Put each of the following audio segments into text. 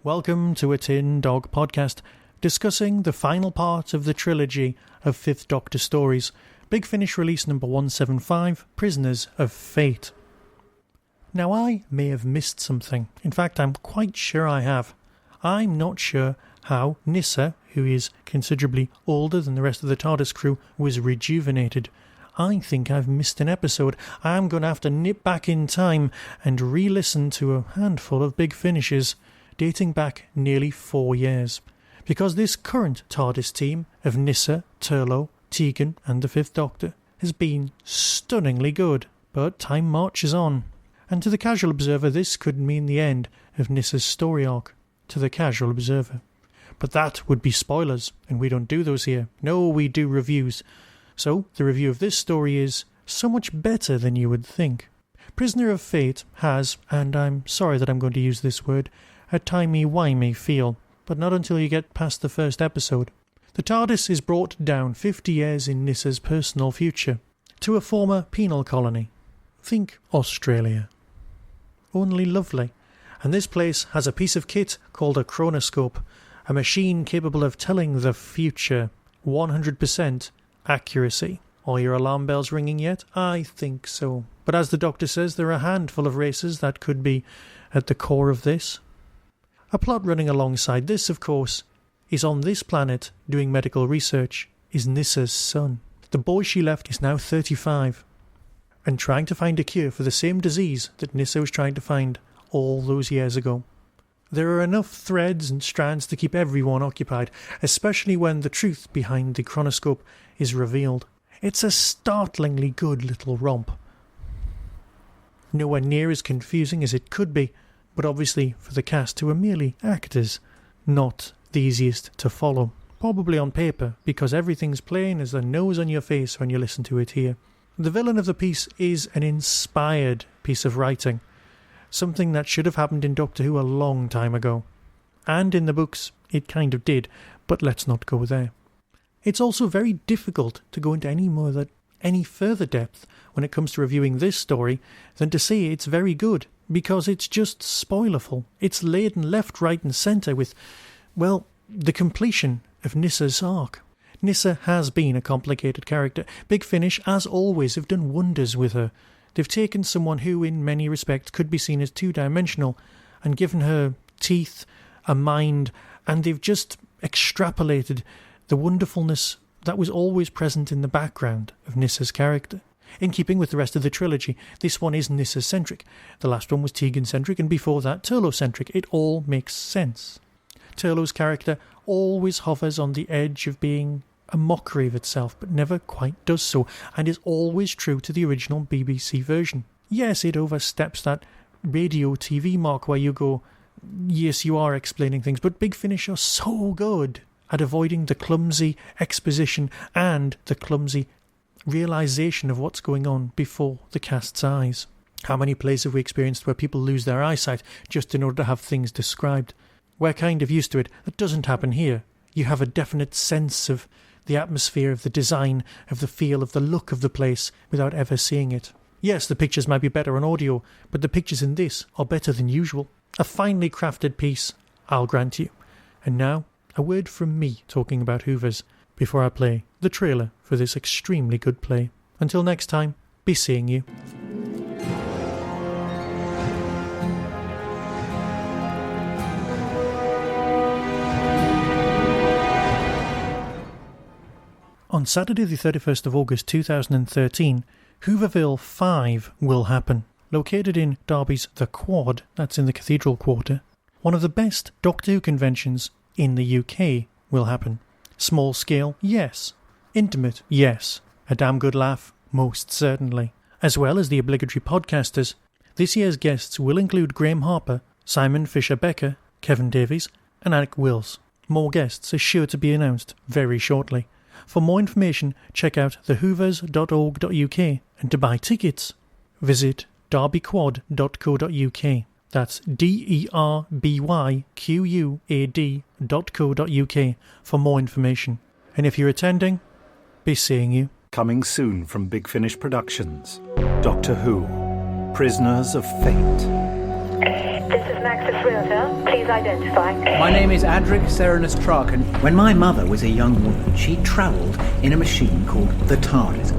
Welcome to a Tin Dog podcast, discussing the final part of the trilogy of Fifth Doctor stories, Big Finish release number 175, Prisoners of Fate. Now I may have missed something. In fact, I'm quite sure I have. I'm not sure how Nyssa, who is considerably older than the rest of the TARDIS crew, was rejuvenated. I think I've missed an episode. I'm going to have to nip back in time and re-listen to a handful of Big Finishes dating back nearly 4 years, because this current TARDIS team of Nyssa, Turlough, Tegan and the Fifth Doctor has been stunningly good, but time marches on, and to the casual observer this could mean the end of Nyssa's story arc, to the casual observer. But that would be spoilers, and we don't do those here. No, we do reviews. So the review of this story is so much better than you would think. Prisoner of Fate has, and I'm sorry that I'm going to use this word, a timey-wimey feel, but not until you get past the first episode. The TARDIS is brought down 50 years in Nyssa's personal future, to a former penal colony. Think Australia. Only lovely. And this place has a piece of kit called a chronoscope, a machine capable of telling the future, 100% accuracy. Are your alarm bells ringing yet? I think so. But as the Doctor says, there are a handful of races that could be at the core of this. A plot running alongside this, of course, is on this planet doing medical research is Nyssa's son. The boy she left is now 35 and trying to find a cure for the same disease that Nyssa was trying to find all those years ago. There are enough threads and strands to keep everyone occupied, especially when the truth behind the chronoscope is revealed. It's a startlingly good little romp. Nowhere near as confusing as it could be, but obviously for the cast who are merely actors, not the easiest to follow. Probably on paper, because everything's plain as the nose on your face when you listen to it here. The villain of the piece is an inspired piece of writing, something that should have happened in Doctor Who a long time ago. And in the books, it kind of did, but let's not go there. It's also very difficult to go into any further depth when it comes to reviewing this story than to say it's very good, because it's just spoilerful. It's laden left, right and centre with, well, the completion of Nyssa's arc. Nyssa has been a complicated character. Big Finish, as always, have done wonders with her. They've taken someone who, in many respects, could be seen as two-dimensional and given her teeth, a mind, and they've just extrapolated the wonderfulness that was always present in the background of Nyssa's character. In keeping with the rest of the trilogy, this one is Nyssa-centric. The last one was Tegan-centric, and before that, Turlough-centric. It all makes sense. Turlough's character always hovers on the edge of being a mockery of itself, but never quite does so, and is always true to the original BBC version. Yes, it oversteps that radio TV mark where you go, yes, you are explaining things, but Big Finish are so good at avoiding the clumsy exposition and the clumsy realisation of what's going on before the cast's eyes. How many plays have we experienced where people lose their eyesight just in order to have things described? We're kind of used to it. That doesn't happen here. You have a definite sense of the atmosphere, of the design, of the feel, of the look of the place without ever seeing it. Yes, the pictures might be better on audio, but the pictures in this are better than usual. A finely crafted piece, I'll grant you. And now, a word from me talking about Hoovers before I play the trailer for this extremely good play. Until next time, be seeing you. On Saturday the 31st of August 2013, Hooverville 5 will happen. Located in Derby's The Quad, that's in the Cathedral Quarter, one of the best Doctor Who conventions in the UK will happen. Small scale, yes. Intimate, yes. A damn good laugh, most certainly. As well as the obligatory podcasters, this year's guests will include Graham Harper, Simon Fisher-Becker, Kevin Davies, and Alec Wills. More guests are sure to be announced very shortly. For more information, check out thehoovers.org.uk, and to buy tickets, visit derbyquad.co.uk. That's derbyquad.co.uk for more information. And if you're attending, be seeing you. Coming soon from Big Finish Productions, Doctor Who, Prisoners of Fate. This is Maxis Realtor. Please identify. My name is Adric Serenus Traken. When my mother was a young woman, she travelled in a machine called the TARDIS.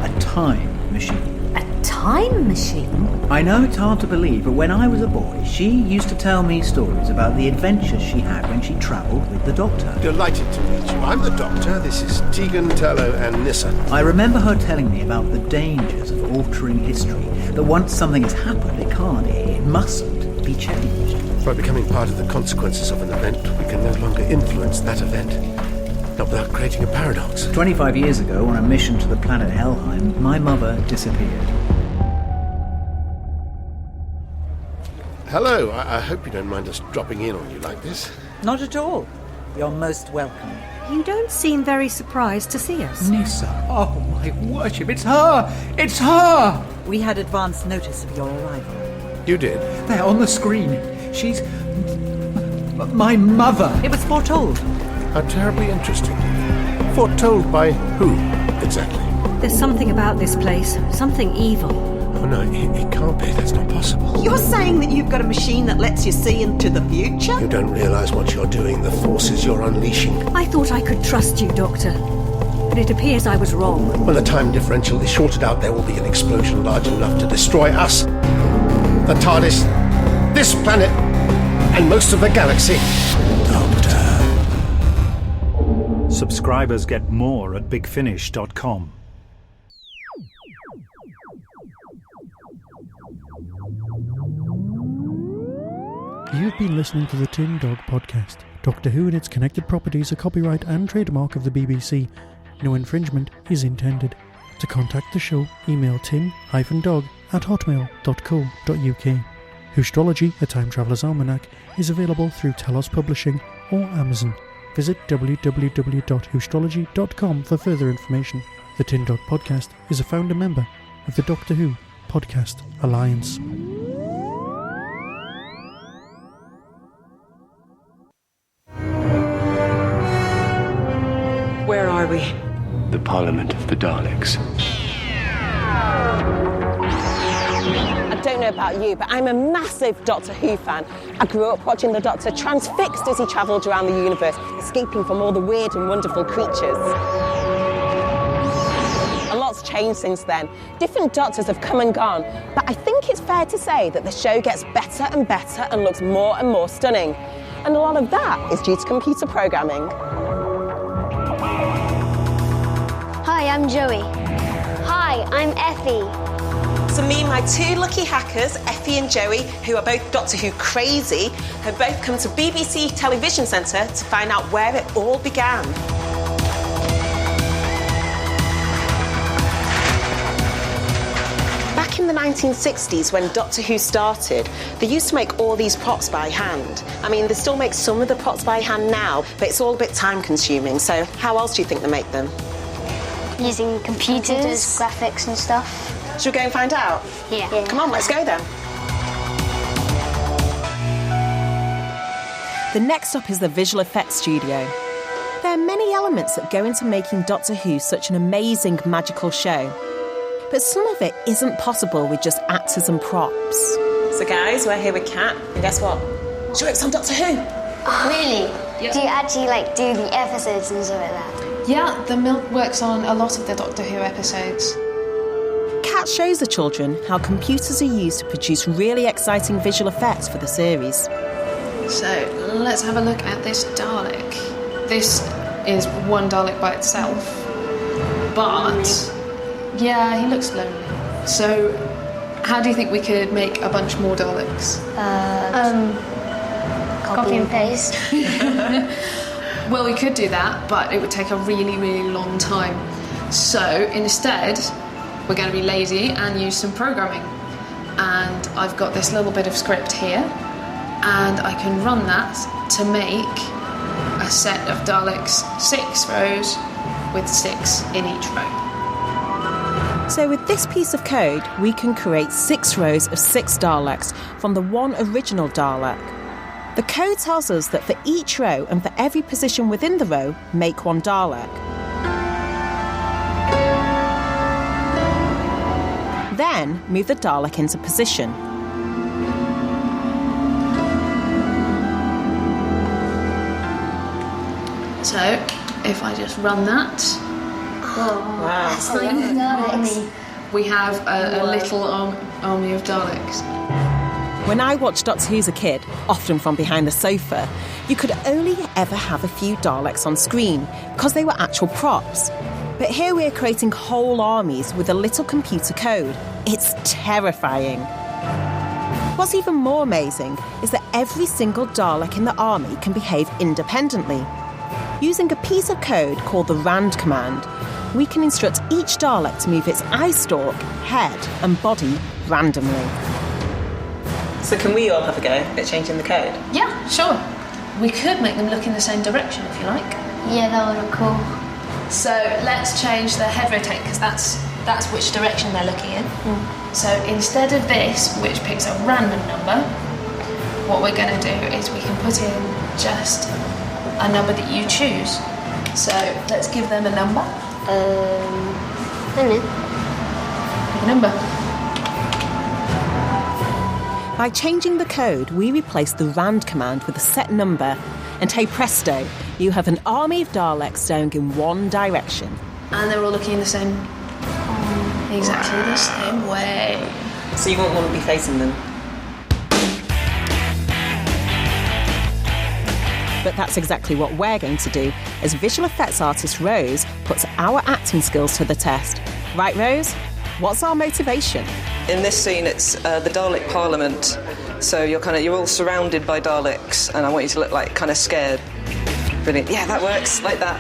A time machine. A time machine? I know it's hard to believe, but when I was a boy, she used to tell me stories about the adventures she had when she travelled with the Doctor. Delighted to meet you. I'm the Doctor. This is Tegan, Turlough and Nyssa. I remember her telling me about the dangers of altering history, that once something has happened, it mustn't be changed. By becoming part of the consequences of an event, we can no longer influence that event. Not without creating a paradox. 25 years ago, on a mission to the planet Helheim, my mother disappeared. Hello. I hope you don't mind us dropping in on you like this. Not at all. You're most welcome. You don't seem very surprised to see us. Nyssa. Oh, my worship, it's her! It's her! We had advance notice of your arrival. You did? There, on the screen. She's... my mother. It was foretold. How terribly interesting. Foretold by who, exactly? There's something about this place. Something evil. Oh no, it can't be. That's not possible. You're saying that you've got a machine that lets you see into the future? You don't realise what you're doing, the forces you're unleashing. I thought I could trust you, Doctor. But it appears I was wrong. When the time differential is shorted out, there will be an explosion large enough to destroy us, the TARDIS, this planet, and most of the galaxy. Doctor. Subscribers get more at bigfinish.com. You've been listening to the Tin Dog Podcast. Doctor Who and its connected properties are copyright and trademark of the BBC. No infringement is intended. To contact the show, email tin-dog@hotmail.co.uk. Whostrology, a Time Traveller's Almanac, is available through Telos Publishing or Amazon. Visit www.whostrology.com for further information. The Tin Dog Podcast is a founder member of the Doctor Who Podcast Alliance. Where are we? The Parliament of the Daleks. I don't know about you, but I'm a massive Doctor Who fan. I grew up watching the Doctor transfixed as he travelled around the universe, escaping from all the weird and wonderful creatures. A lot's changed since then. Different Doctors have come and gone, but I think it's fair to say that the show gets better and better and looks more and more stunning. And a lot of that is due to computer programming. Hi, I'm Joey. Hi, I'm Effie. So me and my two lucky hackers, Effie and Joey, who are both Doctor Who crazy, have both come to BBC Television Centre to find out where it all began. Back in the 1960s, when Doctor Who started, they used to make all these props by hand. I mean, they still make some of the props by hand now, but it's all a bit time-consuming, so how else do you think they make them? Using computers, graphics and stuff. Should we go and find out? Yeah. Come on, let's go then. The next up is the visual effects studio. There are many elements that go into making Doctor Who such an amazing, magical show. But some of it isn't possible with just actors and props. So guys, we're here with Kat, and guess what? She works on Doctor Who. Oh, really? Yeah. Do you actually do the episodes and stuff like that? Yeah, the Milk works on a lot of the Doctor Who episodes. Kat shows the children how computers are used to produce really exciting visual effects for the series. So, let's have a look at this Dalek. This is one Dalek by itself, but yeah, he looks lonely. So, how do you think we could make a bunch more Daleks? Copy and paste. Well, we could do that, but it would take a really, really long time. So, instead, we're going to be lazy and use some programming. And I've got this little bit of script here, and I can run that to make a set of Daleks, 6 rows with 6 in each row. So with this piece of code, we can create 6 rows of 6 Daleks from the one original Dalek. The code tells us that for each row and for every position within the row, make 1 Dalek. Then move the Dalek into position. So, if I just run that, we have a little army of Daleks. When I watched Doctor Who as a kid, often from behind the sofa, you could only ever have a few Daleks on screen because they were actual props. But here we're creating whole armies with a little computer code. It's terrifying. What's even more amazing is that every single Dalek in the army can behave independently. Using a piece of code called the RAND command, we can instruct each Dalek to move its eye stalk, head and body randomly. So can we all have a go at changing the code? Yeah, sure. We could make them look in the same direction if you like. Yeah, that would look cool. So let's change the head rotate, because that's which direction they're looking in. So instead of this, which picks a random number, what we're going to do is we can put in just a number that you choose. So let's give them a number. I don't know. Pick a number. By changing the code, we replace the RAND command with a set number, and hey presto, you have an army of Daleks going in one direction. And they're all looking in the same, exactly the same way. So you won't want to be facing them? But that's exactly what we're going to do, as visual effects artist Rose puts our acting skills to the test. Right, Rose? What's our motivation? In this scene, it's the Dalek Parliament. So you're all surrounded by Daleks, and I want you to look like kind of scared. Brilliant. Yeah, that works, like that.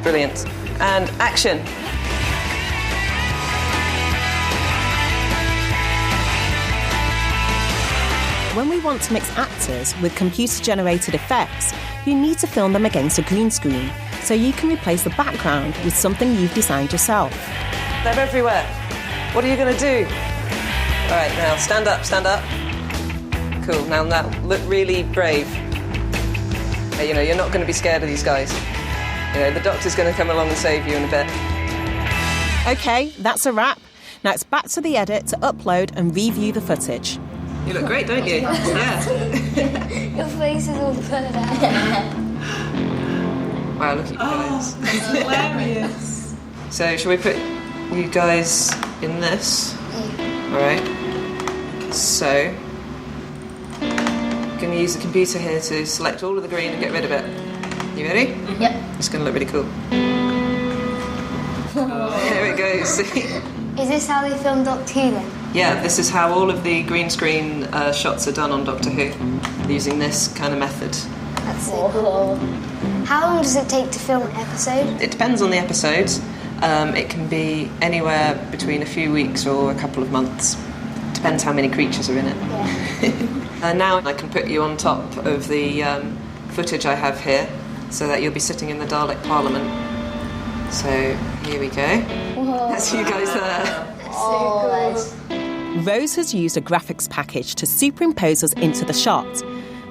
Brilliant. And action. When we want to mix actors with computer-generated effects, you need to film them against a green screen, so you can replace the background with something you've designed yourself. They're everywhere. What are you going to do? All right, now stand up, stand up. Cool, now look really brave. You're not going to be scared of these guys. The doctor's going to come along and save you in a bit. OK, that's a wrap. Now it's back to the edit to upload and review the footage. You look great, don't you? Yeah. Your face is all blurred out. Wow, look at you guys. That's hilarious. So, shall we put you guys in this? Yeah. All right. So, I'm going to use the computer here to select all of the green and get rid of it. You ready? Yep. It's going to look really cool. There it goes. Is this how they filmed Doctor Who then? Yeah, this is how all of the green screen shots are done on Doctor Who, using this kind of method. That's so cool. How long does it take to film an episode? It depends on the episode. It can be anywhere between a few weeks or a couple of months. Depends how many creatures are in it. Yeah. Now I can put you on top of the footage I have here, so that you'll be sitting in the Dalek Parliament. So, here we go. Whoa. That's you guys there. So cool. Rose has used a graphics package to superimpose us into the shot.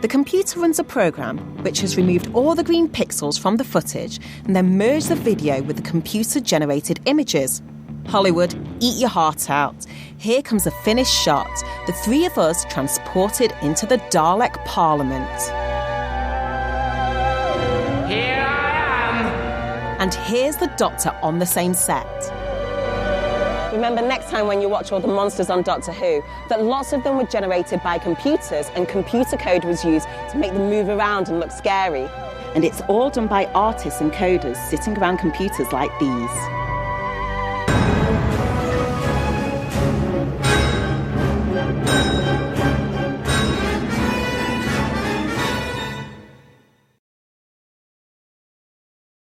The computer runs a program which has removed all the green pixels from the footage and then merged the video with the computer-generated images. Hollywood, eat your heart out. Here comes the finished shot, the 3 of us transported into the Dalek Parliament. Here I am! And here's the Doctor on the same set. Remember next time when you watch all the monsters on Doctor Who, that lots of them were generated by computers and computer code was used to make them move around and look scary. And it's all done by artists and coders sitting around computers like these.